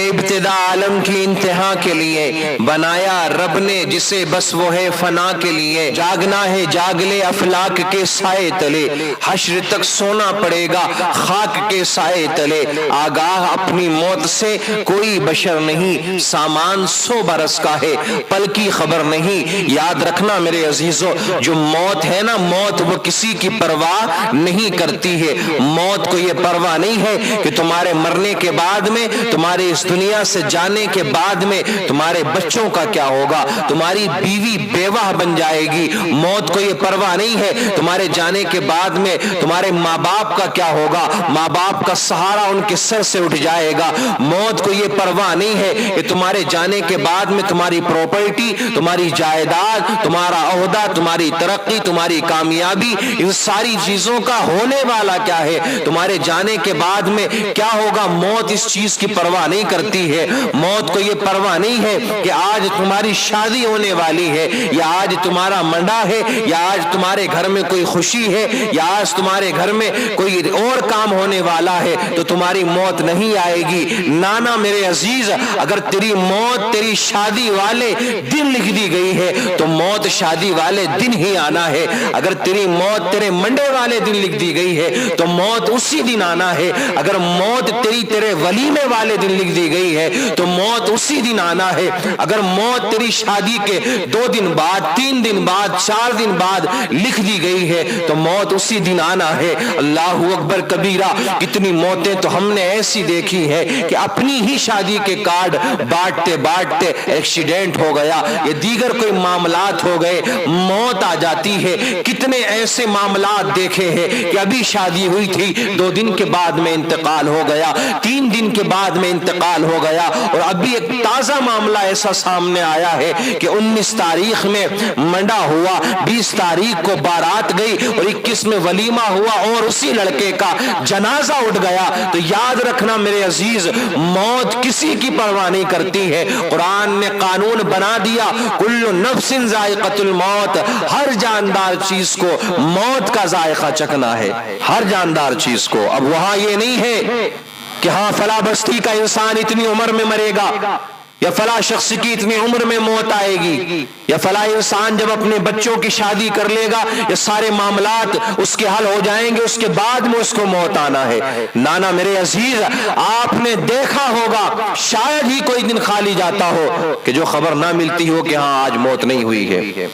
ابتدا عالم کی انتہا کے لیے، بنایا رب نے جسے بس وہ ہے فنا کے لیے، جاگنا ہے جاگ لے افلاک کے سائے تلے، حشر تک سونا پڑے گا خاک کے سائے تلے، آگاہ اپنی موت سے کوئی بشر نہیں، سامان 100 برس کا ہے پل کی خبر نہیں۔ یاد رکھنا میرے عزیزو، جو موت ہے نا، موت وہ کسی کی پرواہ نہیں کرتی ہے۔ موت کو یہ پرواہ نہیں ہے کہ تمہارے مرنے کے بعد میں، تمہارے اس دنیا سے جانے کے بعد میں تمہارے بچوں کا کیا ہوگا، تمہاری بیوی بیوہ بن جائے گی۔ موت کو یہ پرواہ نہیں ہے تمہارے جانے کے بعد میں تمہارے ماں باپ کا کیا ہوگا، ماں باپ کا سہارا ان کے سر سے اٹھ جائے گا۔ موت کو یہ پرواہ نہیں ہے کہ تمہارے جانے کے بعد میں تمہاری پراپرٹی، تمہاری جائیداد، تمہارا عہدہ، تمہاری ترقی، تمہاری کامیابی، ان ساری چیزوں کا ہونے والا کیا ہے، تمہارے جانے کے بعد میں کیا ہوگا۔ موت اس چیز کی پرواہ نہیں کرتی ہے۔ موت کو یہ پرواہ نہیں ہے کہ آج تمہاری شادی ہونے والی ہے، یا آج تمہارا منڈا ہے، یا آج تمہارے گھر میں کوئی خوشی ہے، یا آج تمہارے گھر میں کوئی اور کام ہونے والا ہے تو تمہاری موت نہیں آئے گی۔ نانا میرے عزیز، اگر تیری موت تیری شادی والے دن لکھ دی گئی ہے تو موت شادی والے دن ہی آنا ہے۔ اگر تیری موت تیرے منڈے والے دن لکھ دی گئی ہے تو موت اسی دن آنا ہے۔ اگر موت تیرے ولیمے والے دن لکھ دی گئی ہے تو موت اسی دن آنا ہے۔ اگر موت تیری شادی کے 2 دن بعد، 3 دن بعد، 4 دن بعد لکھ دی گئی ہے تو موت اسی دن آنا ہے۔ اللہ اکبر کبیرہ، کتنی موتیں تو ہم نے ایسی دیکھی ہے کہ اپنی ہی شادی کے کارڈ بانٹتے بانٹتے ایکسیڈنٹ ہو گیا، یا دیگر کوئی معاملات ہو گئے، موت آ جاتی ہے۔ کتنے ایسے معاملات دیکھے ہیں کہ ابھی شادی ہوئی تھی، 2 دن کے بعد میں انتقال ہو گیا، 3 دن کے بعد میں انتقال ہو گیا، اور ابھی ایک تازہ معاملہ ایسا سامنے آیا ہے کہ 19 تاریخ میں منڈا ہوا، 20 تاریخ کو بارات گئی، اور 21 میں ولیمہ ہوا، اور اسی لڑکے کا جنازہ اٹھ گیا۔ تو یاد رکھنا میرے عزیز، موت کسی کی پرواہ نہیں کرتی ہے۔ قرآن نے قانون بنا دیا، کل نفس ذائقۃ الموت، ہر جاندار چیز کو موت کا ذائقہ چکھنا ہے، ہر جاندار چیز کو۔ اب وہاں یہ نہیں ہے کہ ہاں فلاں بستی کا انسان اتنی عمر میں مرے گا، یا فلاں شخص کی اتنی عمر میں موت آئے گی، یا فلاں انسان جب اپنے بچوں کی شادی کر لے گا یہ سارے معاملات اس کے حل ہو جائیں گے، اس کے بعد میں اس کو موت آنا ہے۔ نانا میرے عزیز، آپ نے دیکھا ہوگا شاید ہی کوئی دن خالی جاتا ہو کہ جو خبر نہ ملتی ہو کہ ہاں آج موت نہیں ہوئی ہے۔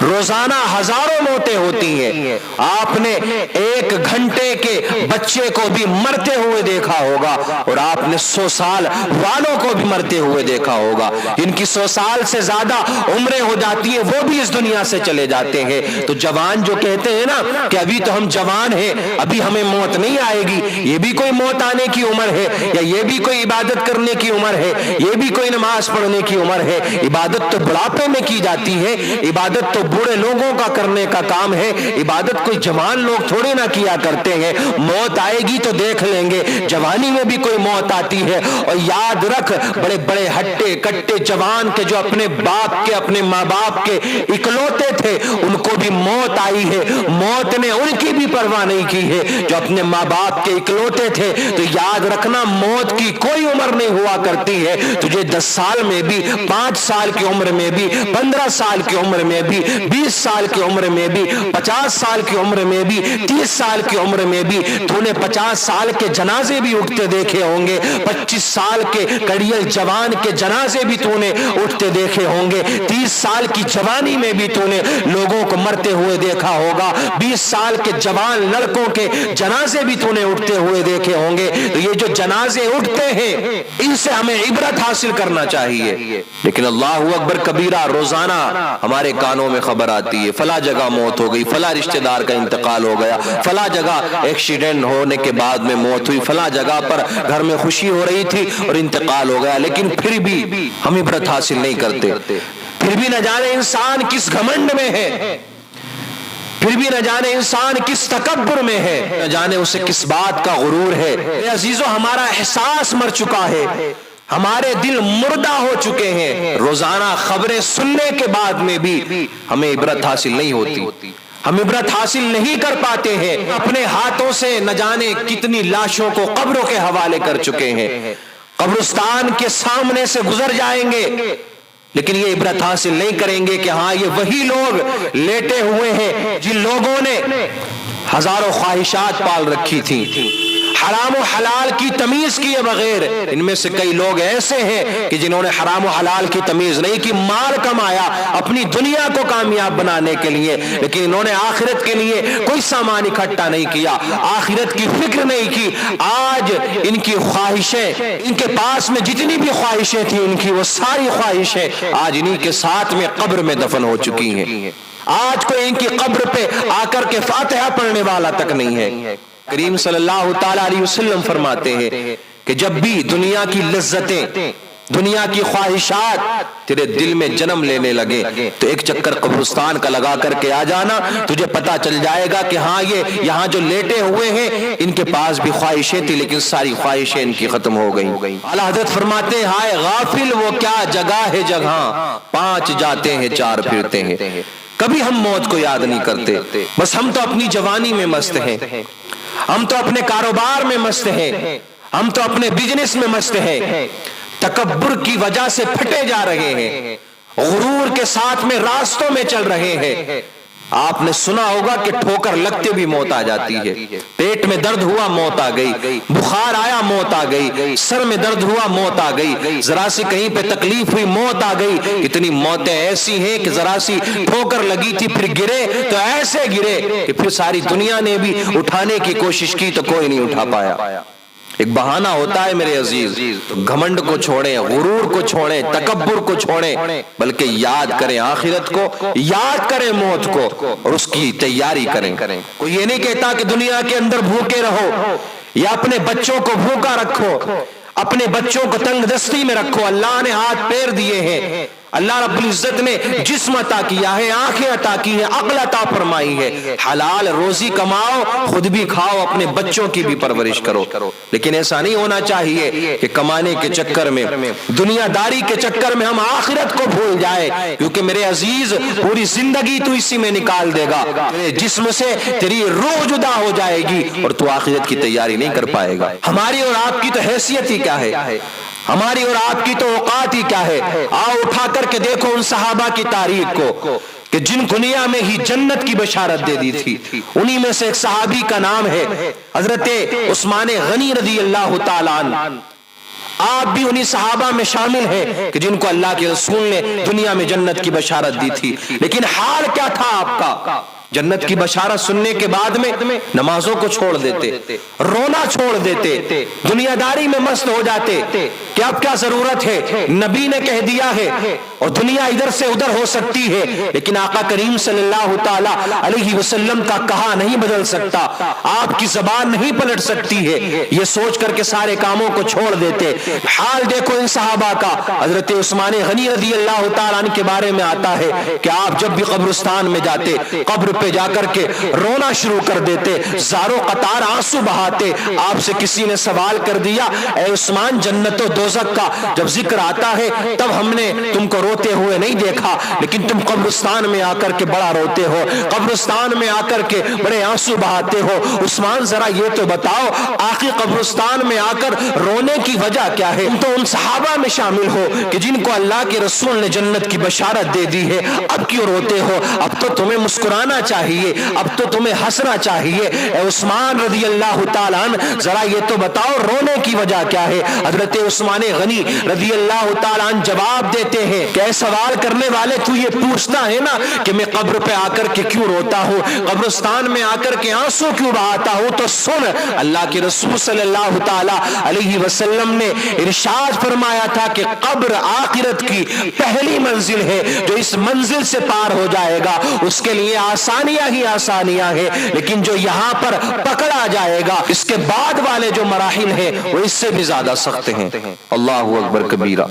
روزانہ ہزاروں موتیں ہوتی ہیں۔ آپ نے 1 گھنٹے کے بچے کو بھی مرتے ہوئے دیکھا ہوگا، اور آپ نے 100 سال والوں کو بھی مرتے ہوئے دیکھا ہوگا۔ جن کی 100 سال سے زیادہ عمریں ہو جاتی ہیں وہ بھی اس دنیا سے چلے جاتے ہیں۔ تو جوان جو کہتے ہیں نا کہ ابھی تو ہم جوان ہیں، ابھی ہمیں موت نہیں آئے گی، یہ بھی کوئی موت آنے کی عمر ہے، یا یہ بھی کوئی عبادت کرنے کی عمر ہے، یہ بھی کوئی نماز پڑھنے کی عمر ہے۔ عبادت تو بڑھاپے میں کی جاتی ہے، عبادت تو بوڑھے لوگوں کا کرنے کا کام ہے، عبادت کوئی جوان لوگ تھوڑے نہ کیا کرتے ہیں۔ موت آئے گی تو دیکھ لیں گے، جوانی میں بھی کوئی موت آتی ہے۔ اور یاد رکھ، بڑے بڑے ہٹے کٹے جوان کے جو اپنے باپ کے، اپنے ماں باپ کے اکلوتے تھے، ان کو بھی موت آئی ہے، موت نے ان کی بھی پرواہ نہیں کی ہے جو اپنے ماں باپ کے اکلوتے تھے۔ تو یاد رکھنا، موت کی کوئی عمر نہیں ہوا کرتی ہے۔ تجھے 10 سال میں بھی، 5 سال کی عمر میں بھی، 15 سال کی عمر میں بھی، 20 سال کی عمر میں بھی، 50 سال کی عمر میں بھی، 30 سال کی عمر میں بھی تو نے 50 سال کے جنازے بھی اٹھتے دیکھے ہوں گے، 25 سال کے کڑیل جوان کے جنازے بھی تو نے اٹھتے دیکھے ہوں گے، 30 سال کی جوانی میں بھی تو نے لوگوں کو مرتے ہوئے دیکھا ہوگا، 20 سال کے جوان لڑکوں کے جنازے بھی تو نے اٹھتے ہوئے دیکھے ہوں گے۔ تو یہ جو جنازے اٹھتے ہیں ان سے ہمیں عبرت حاصل کرنا چاہیے۔ لیکن اللہ اکبر کبیرہ، روزانہ ہمارے کانوں میں خبر آتی ہے فلاں جگہ موت ہو گئی، فلاں رشتہ دار کا انتقال ہو گیا، فلاں جگہ ایکسیڈنٹ ہونے کے بعد میں موت ہوئی، فلاں جگہ پر گھر میں خوشی ہو رہی تھی اور انتقال ہو گیا۔ لیکن پھر بھی ہم عبرت حاصل نہیں کرتے، پھر بھی نہ جانے انسان کس گھمنڈ میں ہے، پھر بھی نہ جانے انسان کس تکبر میں ہے، نہ جانے اسے کس بات کا غرور ہے۔ اے عزیزو، ہمارا احساس مر چکا ہے، ہمارے دل مردہ ہو چکے ہیں۔ روزانہ خبریں سننے کے بعد میں بھی ہمیں عبرت حاصل نہیں ہوتی، ہم عبرت حاصل نہیں کر پاتے ہیں۔ اپنے ہاتھوں سے نہ جانے کتنی لاشوں کو قبروں کے حوالے کر چکے ہیں، قبرستان کے سامنے سے گزر جائیں گے، لیکن یہ عبرت حاصل نہیں کریں گے کہ ہاں یہ وہی لوگ لیٹے ہوئے ہیں جن لوگوں نے ہزاروں خواہشات پال رکھی تھی، حرام و حلال کی تمیز کیے بغیر۔ ان میں سے کئی لوگ ایسے ہیں کہ جنہوں نے حرام و حلال کی تمیز نہیں کی، مال کمایا اپنی دنیا کو کامیاب بنانے کے لیے، لیکن انہوں نے آخرت کے لیے کوئی سامان اکٹھا نہیں کیا، آخرت کی فکر نہیں کی۔ آج ان کی خواہشیں، ان کے پاس میں جتنی بھی خواہشیں تھیں ان کی، وہ ساری خواہشیں آج انہی کے ساتھ میں قبر میں دفن ہو چکی ہیں۔ آج کوئی ان کی قبر پہ آ کر کے فاتحہ پڑھنے والا تک نہیں ہے۔ کریم صلی اللہ تعالیٰ علیہ وسلم فرماتے ہیں کہ جب بھی دنیا کی لذتیں، دنیا کی خواہشات تیرے دل میں جنم لینے لگے تو ایک چکر قبرستان کا لگا کر کے آ جانا، تجھے پتا چل جائے گا کہ ہاں یہ یہاں جو لیٹے ہوئے ہیں ان کے پاس بھی خواہشیں تھی، لیکن ساری خواہشیں ان کی ختم ہو گئیں۔ اعلیٰ حضرت فرماتے ہیں ہائے غافل وہ کیا جگہ ہے جگہ، 5 جاتے ہیں 4 پھرتے ہیں۔ کبھی ہم موت کو یاد نہیں کرتے، بس ہم تو اپنی جوانی میں مست ہیں، ہم تو اپنے کاروبار میں مست ہیں، ہم تو اپنے بزنس میں مست ہیں، تکبر کی وجہ سے پھٹے جا رہے ہیں، غرور کے ساتھ میں راستوں میں چل رہے ہیں۔ آپ نے سنا ہوگا کہ ٹھوکر لگتے بھی موت آ جاتی ہے، پیٹ میں درد ہوا موت آ گئی، بخار آیا موت آ گئی، سر میں درد ہوا موت آ گئی، ذرا سی کہیں پہ تکلیف ہوئی موت آ گئی۔ اتنی موتیں ایسی ہیں کہ ذرا سی ٹھوکر لگی تھی پھر گرے تو ایسے گرے کہ پھر ساری دنیا نے بھی اٹھانے کی کوشش کی تو کوئی نہیں اٹھا پایا۔ ایک بہانہ ہوتا ہے میرے عزیز، گھمنڈ کو چھوڑیں، غرور کو چھوڑیں، تکبر کو چھوڑیں، بلکہ یاد کریں آخرت کو، یاد کریں موت کو اور اس کی تیاری کریں۔ کوئی یہ نہیں کہتا کہ دنیا کے اندر بھوکے رہو یا اپنے بچوں کو بھوکا رکھو، اپنے بچوں کو تنگ دستی میں رکھو۔ اللہ نے ہاتھ پیر دیے ہیں، اللہ رب العزت نے جسم عطا کیا ہے، آنکھیں عطا کی ہیں، عقل عطا فرمائی ہے، حلال روزی کماؤ، خود بھی کھاؤ، اپنے بچوں کی بھی پرورش کرو۔ لیکن ایسا نہیں ہونا چاہیے کہ کمانے کے چکر میں، دنیا داری کے چکر میں ہم آخرت کو بھول جائے، کیونکہ میرے عزیز پوری زندگی تو اسی میں نکال دے گا، تیرے جسم سے تیری روح جدا ہو جائے گی اور تو آخرت کی تیاری نہیں کر پائے گا۔ ہماری اور آپ کی تو حیثیت ہی کیا ہے، ہماری اور آپ کی تو اوقات ہی کیا ہے۔ آؤ اٹھا کر کے دیکھو ان صحابہ کی تاریخ کو کہ جن دنیا میں ہی جنت کی بشارت دے دی تھی، انہی میں سے ایک صحابی کا نام ہے حضرت عثمان غنی رضی اللہ تعالیٰ عنہ۔ آپ بھی انہی صحابہ میں شامل ہیں کہ جن کو اللہ کے رسول نے دنیا میں جنت کی بشارت دی تھی، لیکن حال کیا تھا آپ کا؟ جنت کی بشارت سننے کے بعد میں نمازوں کو چھوڑ دیتے، رونا چھوڑ دیتے، دنیا داری میں مست ہو جاتے کہ اب کیا ضرورت ہے، نبی نے کہہ دیا ہے اور دنیا ادھر سے ادھر ہو سکتی ہے لیکن آقا کریم صلی اللہ تعالی علیہ وسلم کا کہا نہیں بدل سکتا، آپ کی زبان نہیں پلٹ سکتی ہے، یہ سوچ کر کے سارے کاموں کو چھوڑ دیتے۔ حال دیکھو ان صحابہ کا۔ حضرت عثمان غنی رضی اللہ تعالیٰ عنہ کے بارے میں آتا ہے کہ آپ جب بھی قبرستان میں جاتے، قبر پہ جا کر کے رونا شروع کر دیتے، زاروں قطار آنسو بہاتے۔ آپ سے کسی نے سوال کر دیا اے عثمان جنت و دوزخ کا جب ذکر آتا ہے تب ہم نے تم کو روتے ہوئے نہیں دیکھا، لیکن تم قبرستان میں آ کر کے بڑا روتے ہو، قبرستان میں آ کر کے بڑے آنسو بہاتے ہو۔ عثمان ذرا یہ تو بتاؤ آخر قبرستان میں آ کر رونے کی وجہ کیا ہے؟ تم تو ان صحابہ میں شامل ہو کہ جن کو اللہ کے رسول نے جنت کی بشارت دے دی ہے، اب کیوں روتے ہو؟ اب تو تمہیں مسکرانا چاہیے، اب تو تمہیں ہنسنا چاہیے۔ اے عثمان رضی اللہ تعالیٰ عنہ ذرا یہ تو بتاؤ رونے کی وجہ کیا ہے؟ حضرت عثمان غنی رضی اللہ تعالیٰ عنہ جواب دیتے ہیں کہ اے سوال کرنے والے تو یہ پوچھتا ہے نا کہ میں قبر پہ آ کر کے کیوں روتا ہوں، قبرستان میں آ کر کے آنسو کیوں بہاتا ہوں، تو سن اللہ کے رسول صلی اللہ تعالیٰ علیہ وسلم نے ارشاد فرمایا تھا کہ قبر آخرت کی پہلی منزل ہے، جو اس منزل سے پار ہو جائے گا اس کے لیے آسانیاں ہی آسانیاں ہیں، لیکن جو یہاں پر پکڑا جائے گا اس کے بعد والے جو مراحل ہیں وہ اس سے بھی زیادہ سخت ہیں۔ اللہ اکبر کبیرہ۔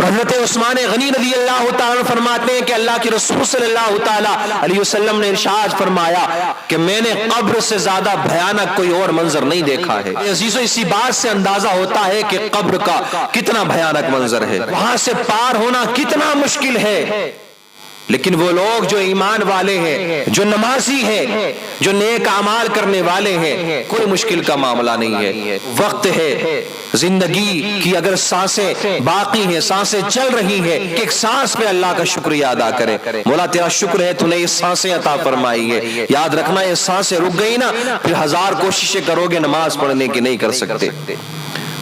حضرت عثمان غنی رضی اللہ تعالیٰ فرماتے ہیں کہ اللہ کے رسول صلی اللہ تعالیٰ علیہ وسلم نے ارشاد فرمایا کہ میں نے قبر سے زیادہ بھیانک کوئی اور منظر نہیں دیکھا ہے۔ عزیزو اسی بات سے اندازہ ہوتا ہے کہ قبر کا کتنا بھیانک منظر ہے، وہاں سے پار ہونا کتنا مشکل ہے۔ لیکن وہ لوگ جو ایمان والے ہیں، جو نمازی ہیں، جو نیک اعمال کرنے والے ہیں، کوئی مشکل کا معاملہ نہیں ہے۔ وقت ہے، زندگی کی اگر سانسیں باقی ہیں، سانسیں چل رہی ہیں، کہ ایک سانس پہ اللہ کا شکریہ ادا کرے۔ مولا تیرا شکر ہے تو نے یہ سانسیں عطا فرمائی ہے۔ یاد رکھنا یہ سانسیں رک گئی نا، پھر ہزار کوششیں کرو گے نماز پڑھنے کی نہیں کر سکتے۔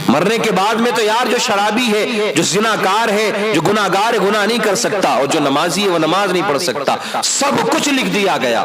مرنے کے بعد میں تو یار جو شرابی ہے، جو زناکار ہے، جو گناہگار ہے، گناہ نہیں کر سکتا، اور جو نمازی ہے وہ نماز نہیں پڑھ سکتا۔ سب کچھ لکھ دیا گیا۔